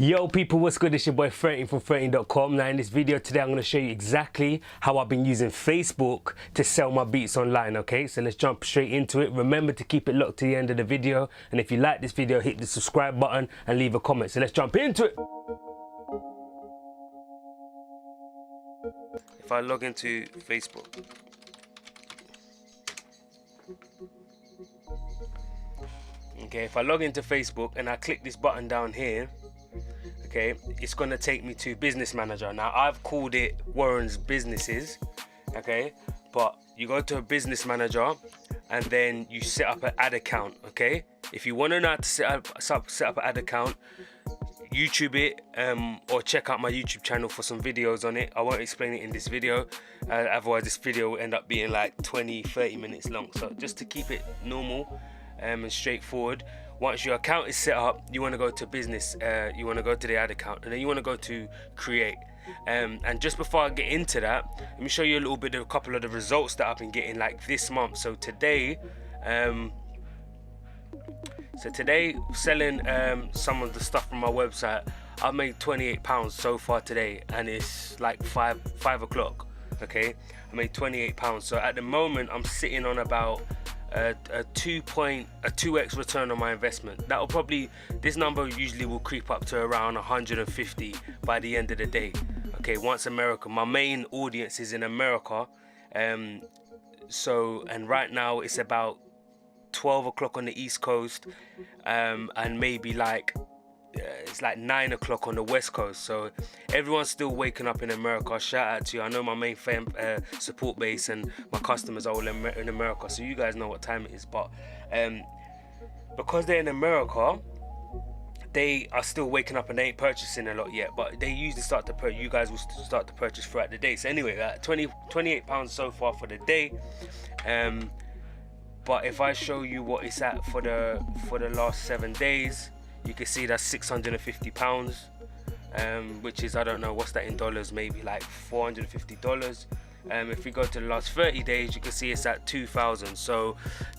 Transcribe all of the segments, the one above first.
Yo people, what's good? It's your boy 13 from 13.com. Now in this video today I'm going to show you exactly how I've been using Facebook to sell my beats online, okay? So let's jump straight into it. Remember to keep it locked to the end of the video, and if you like this video, hit the subscribe button and leave a comment. So let's jump into it. If I log into Facebook, okay, if I log into Facebook and I click this button down here, okay, it's gonna take me to Business Manager. Now I've called it Warren's Businesses, okay, but you go to a Business Manager and then you set up an ad account, okay? If you want to know how to set up an ad account, YouTube it or check out my YouTube channel for some videos on it. I won't explain it in this video, otherwise this video will end up being like 20-30 minutes long. So just to keep it normal and straightforward, once your account is set up, you want to go to business, you want to go to the ad account, and then you want to go to create. And just before I get into that, let me show you a couple of the results that I've been getting like this month. So today, selling some of the stuff from my website, I've made £28 so far today, and it's like 5 o'clock. Okay, I made £28. So at the moment, I'm sitting on about a 2x return on my investment. That will probably, this number usually will creep up to around 150 by the end of the day. Okay, once America, my main audience is in America, and right now it's about 12 o'clock on the East Coast, and maybe like it's like 9 o'clock on the West Coast. So everyone's still waking up in America. Shout out to you. I know my main fan support base and my customers are all in America, so you guys know what time it is. But because they're in America, they are still waking up and they ain't purchasing a lot yet, but they usually start to purchase. You guys will start to purchase throughout the day. So anyway, £28 so far for the day. But if I show you what it's at for the last 7 days, you can see that's £650, which is, I don't know what's that in dollars, maybe like $450. If we go to the last 30 days, you can see it's at 2,000. So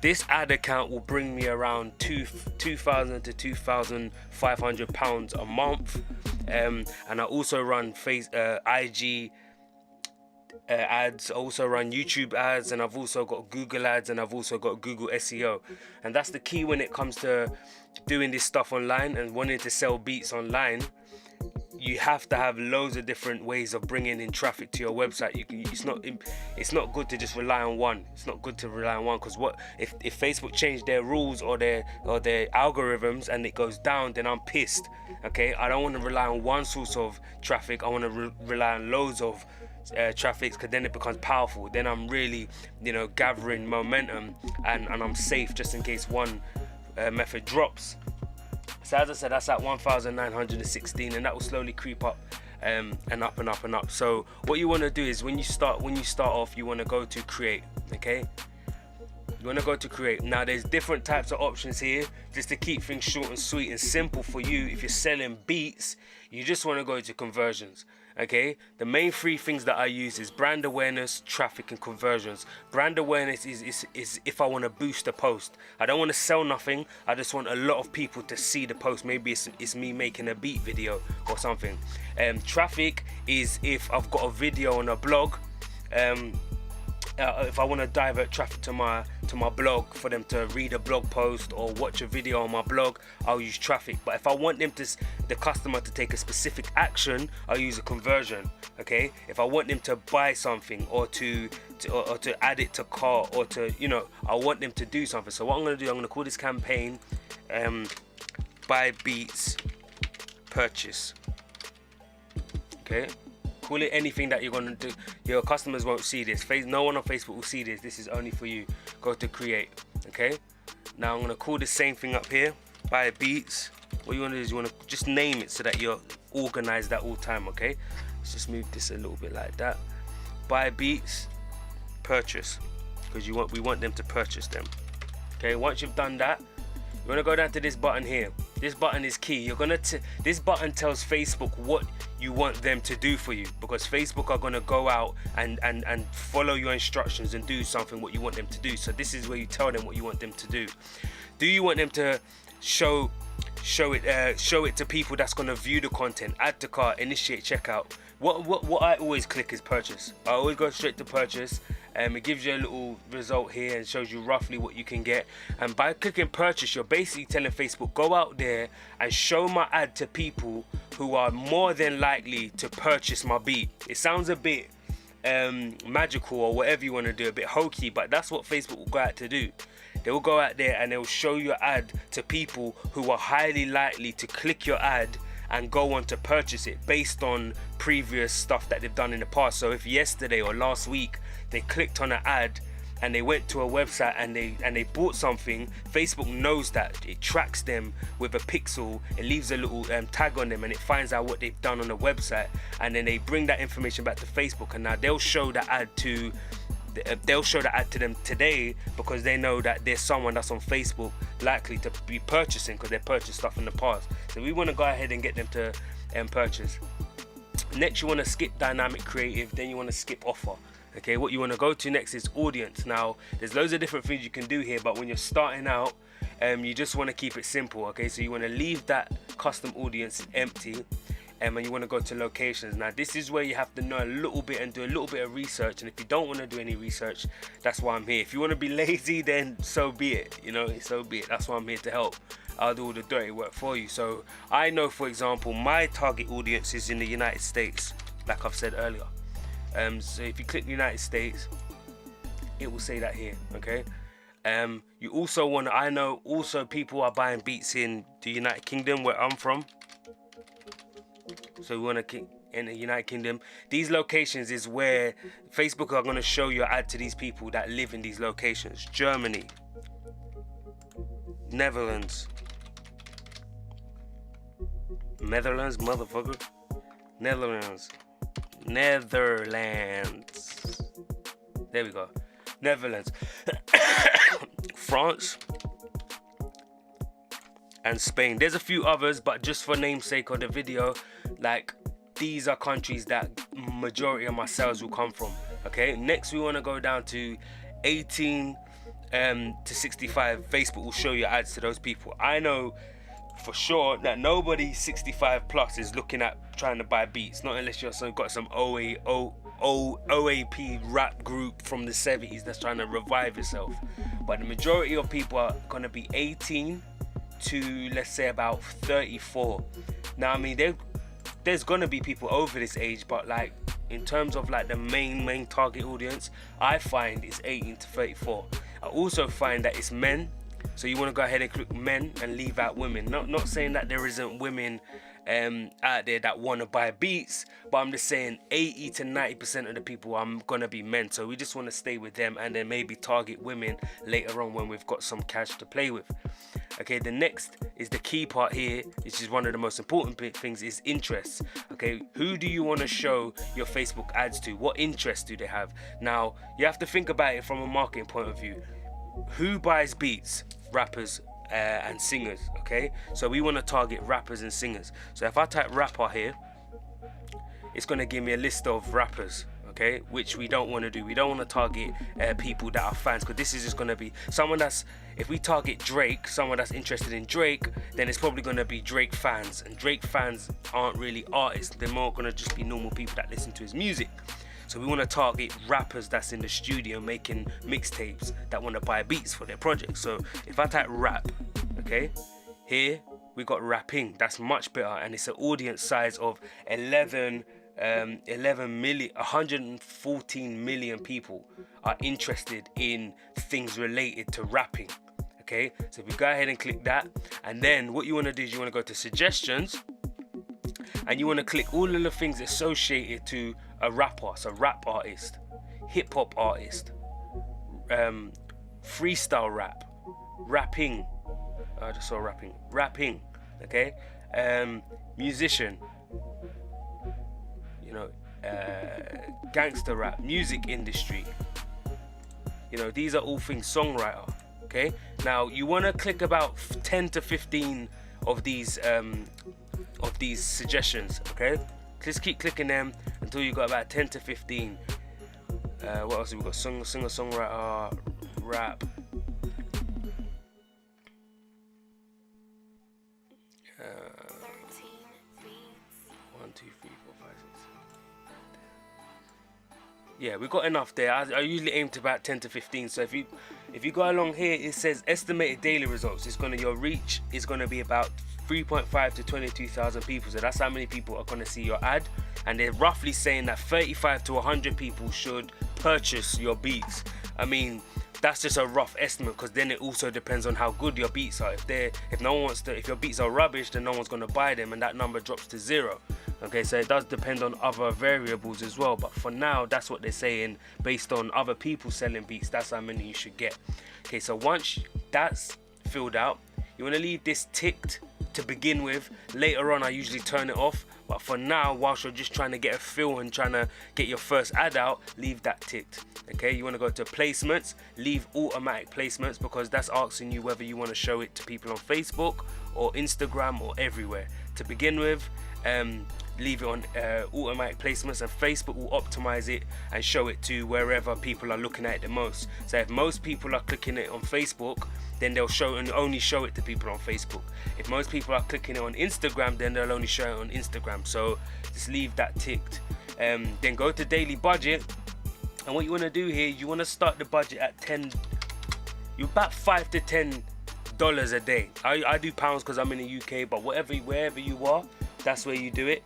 this ad account will bring me around 2,000 to 2,500 pounds a month. And I also run IG ads, I also run YouTube ads, and I've also got Google ads, and I've also got Google SEO. And that's the key when it comes to doing this stuff online and wanting to sell beats online. You have to have loads of different ways of bringing in traffic to your website. It's not good to just rely on one. It's not good to rely on one, because what if Facebook change their rules or their algorithms and it goes down, then I'm pissed. Okay, I don't want to rely on one source of traffic. I want to rely on loads of traffic, because then it becomes powerful. Then I'm really, gathering momentum, and I'm safe just in case one method drops. So as I said, that's at 1,916, and that will slowly creep up and up and up and up. So what you want to do is when you start off, you want to go to create. Okay, you want to go to create. Now there's different types of options here, just to keep things short and sweet and simple for you. If you're selling beats, you just want to go to conversions. Okay, the main three things that I use is brand awareness, traffic, and conversions. Brand awareness is if I want to boost a post. I don't want to sell nothing, I just want a lot of people to see the post. Maybe it's me making a beat video or something. Traffic is if I've got a video on a blog. If I want to divert traffic to my blog for them to read a blog post or watch a video on my blog, I'll use traffic. But if I want the customer to take a specific action, I'll use a conversion. Okay, if I want them to buy something or to add it to cart, or to I want them to do something. So what I'm going to do, I'm going to call this campaign buy beats purchase. Okay, call it anything that you're going to do. Your customers won't see this. No one on Facebook will see this. This is only for you. Go to create. Okay, now I'm going to call the same thing up here, buy beats. What you want to do is you want to just name it so that you're organized at all time. Okay, let's just move this a little bit like that. Buy beats purchase, because we want them to purchase them. Okay, once you've done that, you want to go down to this button here. This button is key. This button tells Facebook what you want them to do for you, because Facebook are going to go out and follow your instructions and do something what you want them to do. So this is where you tell them what you want them to do. Do you want them to show show it to people that's going to view the content, add to cart, initiate checkout. What I always click is purchase. I always go straight to purchase. It gives you a little result here and shows you roughly what you can get. And by clicking purchase, you're basically telling Facebook, go out there and show my ad to people who are more than likely to purchase my beat. It sounds a bit magical or whatever you want to do, a bit hokey, but that's what Facebook will go out to do. They will go out there and they will show your ad to people who are highly likely to click your ad and go on to purchase it based on previous stuff that they've done in the past. So if yesterday or last week they clicked on an ad and they went to a website and they bought something, Facebook knows that. It tracks them with a pixel, it leaves a little tag on them, and it finds out what they've done on the website, and then they bring that information back to Facebook, and now they'll show the ad to them today, because they know that there's someone that's on Facebook likely to be purchasing, because they purchased stuff in the past. So we want to go ahead and get them to purchase. Next, you want to skip dynamic creative, then you want to skip offer. Okay, what you want to go to next is audience. Now, there's loads of different things you can do here, but when you're starting out, you just want to keep it simple. Okay, so you want to leave that custom audience empty. And you want to go to locations. Now this is where you have to know a little bit and do a little bit of research, and if you don't want to do any research, that's why I'm here. If you want to be lazy, then so be it, so be it. That's why I'm here to help. I'll do all the dirty work for you. So I know, for example, my target audience is in the United States, like I've said earlier. So if you click the United States, it will say that here. Okay. You also want to, I know also people are buying beats in the United Kingdom, where I'm from. So we want to keep in the United Kingdom. These locations is where Facebook are going to show your ad to these people that live in these locations. Germany, Netherlands, motherfucker. Netherlands. There we go. Netherlands. France and Spain. There's a few others, but just for namesake of the video, like, these are countries that majority of my sales will come from. Okay, next we want to go down to 18 to 65. Facebook will show you ads to those people. I know for sure that nobody 65 plus is looking at trying to buy beats, not unless you've got some OAP rap group from the 70s that's trying to revive itself. But the majority of people are going to be 18 to, let's say, about 34. Now, I mean, there's gonna be people over this age, but like in terms of like the main target audience, I find it's 18 to 34. I also find that it's men, so you want to go ahead and click men and leave out women. Not saying that there isn't women out there that want to buy beats, but I'm just saying 80 to 90% of the people are gonna be men, so we just want to stay with them and then maybe target women later on when we've got some cash to play with. Okay, the next is the key part here, which is one of the most important things, is interests. Okay, who do you want to show your Facebook ads to? What interests do they have? Now, you have to think about it from a marketing point of view. Who buys beats? Rappers and singers. Okay, so we want to target rappers and singers. So if I type rapper here, it's going to give me a list of rappers. Okay, which we don't want to do. We don't want to target people that are fans, because this is just going to be someone that's, if we target Drake, someone that's interested in Drake, then it's probably going to be Drake fans, and Drake fans aren't really artists. They're more going to just be normal people that listen to his music. So we want to target rappers that's in the studio making mixtapes that want to buy beats for their projects. So if I type rap, okay, here we got rapping. That's much better, and it's an audience size of 11 million, 114 million people are interested in things related to rapping. Okay, so if we go ahead and click that, and then what you want to do is you want to go to suggestions, and you want to click all of the things associated to a rapper. So rap artist, hip hop artist, freestyle rap, rapping. I just saw rapping. Okay, musician. Gangster rap, music industry. These are all things, songwriter. Okay, now you want to click about 10 to 15 of these suggestions. Okay, just keep clicking them until you got about 10 to 15. What else have we got? Singer, songwriter, rap. 1, 2, 3, 4, 5, 6. Yeah, we got enough there. I usually aim to about 10 to 15. So if you go along here, it says estimated daily results. Your reach is gonna be about 3.5 to 22,000 people. So that's how many people are gonna see your ad. And they're roughly saying that 35 to 100 people should purchase your beats. I mean, that's just a rough estimate, because then it also depends on how good your beats are. If your beats are rubbish, then no one's gonna buy them, and that number drops to 0. Okay, so it does depend on other variables as well, but for now, that's what they're saying based on other people selling beats. That's how many you should get. Okay, so once that's filled out, you want to leave this ticked to begin with. Later on, I usually turn it off, but for now, whilst you're just trying to get a feel and trying to get your first ad out, leave that ticked. Okay, you want to go to placements, leave automatic placements, because that's asking you whether you want to show it to people on Facebook or Instagram or everywhere. To begin with, leave it on automatic placements, and Facebook will optimize it and show it to wherever people are looking at it the most. So if most people are clicking it on Facebook, then they'll only show it to people on Facebook. If most people are clicking it on Instagram, then they'll only show it on Instagram. So just leave that ticked. Then go to daily budget, and what you want to do here, you want to start the budget at about $5 to $10 a day. I do pounds because I'm in the UK, but wherever you are, that's where you do it.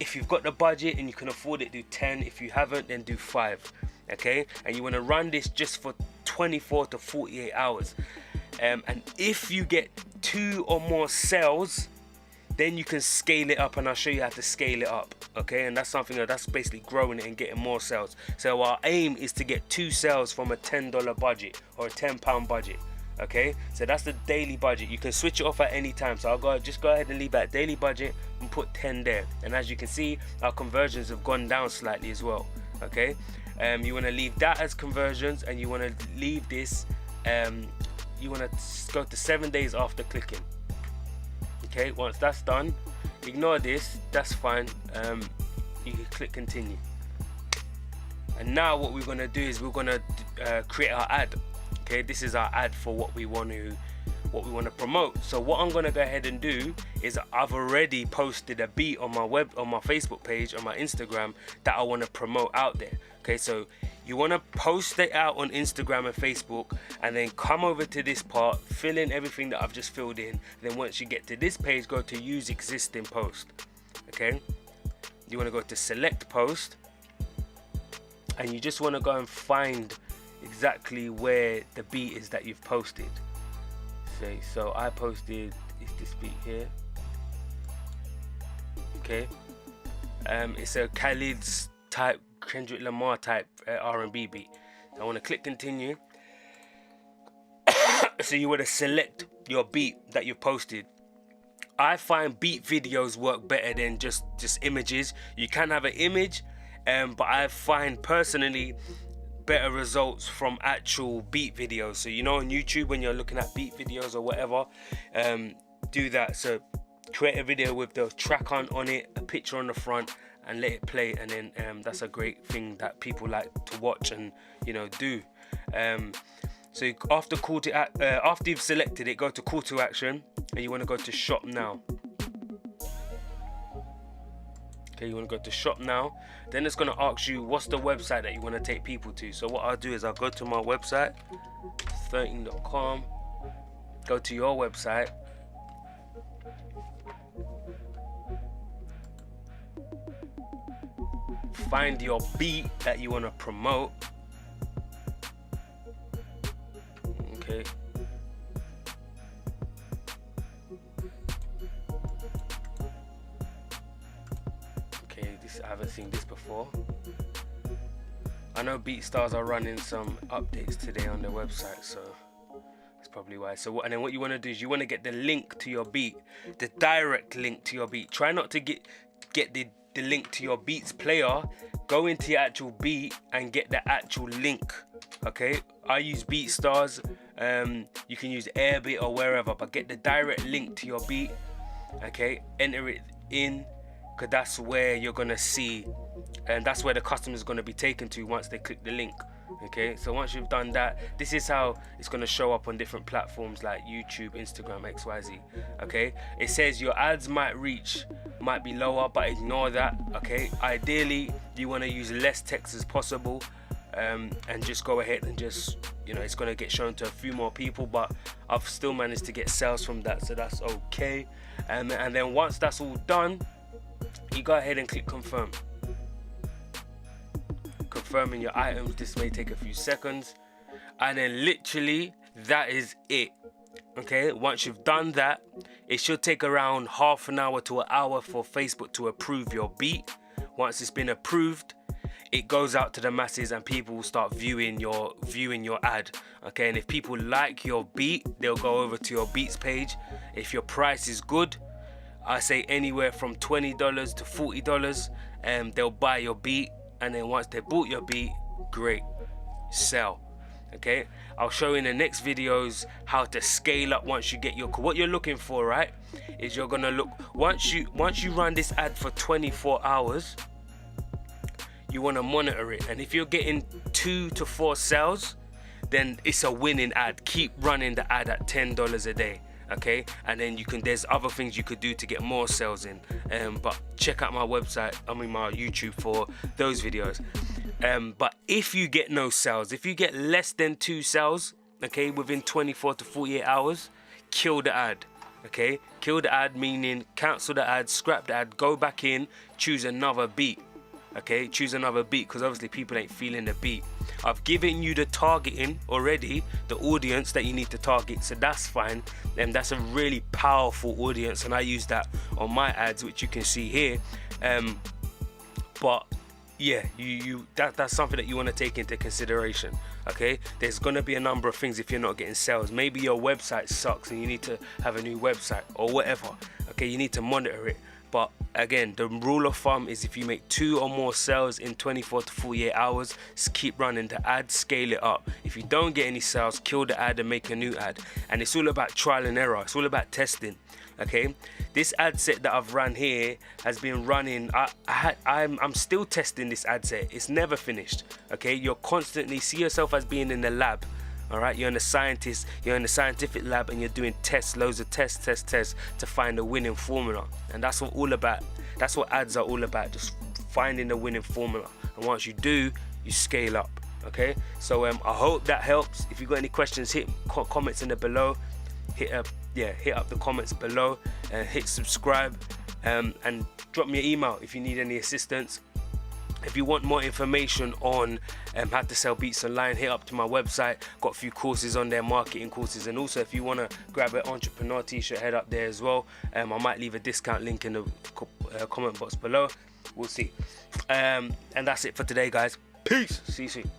If you've got the budget and you can afford it, do 10. If you haven't, then do 5. Okay, and you want to run this just for 24 to 48 hours. And if you get 2 or more sales, then you can scale it up, and I'll show you how to scale it up. Okay, and that's something that's basically growing it and getting more sales. So our aim is to get 2 sales from a $10 budget or a £10 budget. Okay, so that's the daily budget. You can switch it off at any time, so just go ahead and leave that daily budget and put 10 there. And as you can see, our conversions have gone down slightly as well. Okay, you want to leave that as conversions, and you want to leave this, you want to go to 7 days after clicking. Okay, once that's done, ignore this, that's fine. You can click continue. And now what we're going to do is we're going to create our ad. Okay, this is our ad for what we want to promote. So what I'm going to go ahead and do is I've already posted a beat on my Facebook page, on my Instagram, that I want to promote out there. Okay, so you want to post it out on Instagram and Facebook, and then come over to this part, fill in everything that I've just filled in. Then once you get to this page, go to use existing post. Okay, you want to go to select post, and you just want to go and find exactly where the beat is that you've posted. So I posted this beat here. Okay, it's a Khaled's type, Kendrick Lamar type R&B beat. I want to click continue. So you want to select your beat that you posted. I find beat videos work better than just images. You can have an image, but I find personally better results from actual beat videos. So on YouTube, when you're looking at beat videos or whatever, do that. So create a video with the track on it, a picture on the front, and let it play. And then that's a great thing that people like to watch and do. So after you've selected it, go to call to action, and you want to go to shop now. Okay, you want to go to shop now. Then it's going to ask you what's the website that you want to take people to. So what I'll do is I'll go to my website, 13.com, go to your website, find your beat that you want to promote. Okay, I haven't seen this before. I know BeatStars are running some updates today on their website, so that's probably why. And then what you want to do is you want to get the link to your beat, the direct link to your beat. Try not to get the link to your beats player. Go into your actual beat and get the actual link. Okay, I use BeatStars. You can use Airbit or wherever, but get the direct link to your beat. Okay, enter it in, because that's where you're gonna see, and that's where the customer is gonna be taken to once they click the link. Okay, so once you've done that, this is how it's going to show up on different platforms like YouTube, Instagram, XYZ. Okay, it says your ads might be lower, but ignore that. Okay, ideally you want to use less text as possible, and just go ahead and just, it's going to get shown to a few more people, but I've still managed to get sales from that, so that's okay. And then once that's all done, you go ahead and click confirm. Confirming your items. This may take a few seconds, and then literally that is it. Okay, once you've done that, it should take around half an hour to an hour for Facebook to approve your beat. Once it's been approved, it goes out to the masses and people will start viewing your ad. Okay, and if people like your beat, they'll go over to your beats page. If your price is good, I say anywhere from $20 to $40, they'll buy your beat. And then once they bought your beat, great, sell. Okay, I'll show in the next videos how to scale up once you get what you're looking for, right, is you're gonna look, once you run this ad for 24 hours, you want to monitor it, and if you're getting 2 to 4 sales, then it's a winning ad. Keep running the ad at $10 a day. Okay, and then there's other things you could do to get more sales in, but check out my website, my YouTube for those videos. But if you get no sales, if you get less than 2 sales, okay, within 24 to 48 hours, kill the ad. Okay, kill the ad, meaning cancel the ad, scrap the ad, go back in, choose another beat. Okay, choose another beat, because obviously people ain't feeling the beat. I've given you the targeting already, the audience that you need to target, so that's fine. And that's a really powerful audience, and I use that on my ads, which you can see here. But yeah, that's something that you want to take into consideration. Okay, there's gonna be a number of things if you're not getting sales. Maybe your website sucks and you need to have a new website or whatever. Okay, you need to monitor it. But again, the rule of thumb is if you make 2 or more sales in 24 to 48 hours, keep running the ad, scale it up. If you don't get any sales, kill the ad and make a new ad. And it's all about trial and error. It's all about testing. Okay, this ad set that I've run here has been running. I'm still testing this ad set. It's never finished. Okay, you're constantly see yourself as being in the lab. All right, you're in the scientific lab, and you're doing tests, loads of tests to find the winning formula. And that's what ads are all about, just finding the winning formula. And once you do, you scale up. Okay, so I hope that helps. If you've got any questions, hit comments in the below. Hit up the comments below, and hit subscribe, and drop me an email if you need any assistance. If you want more information on how to sell beats online, hit up to my website. Got a few courses on there, marketing courses, and also if you want to grab an entrepreneur t-shirt, head up there as well. I might leave a discount link in the comment box below. We'll see. And that's it for today, guys. Peace. See you soon.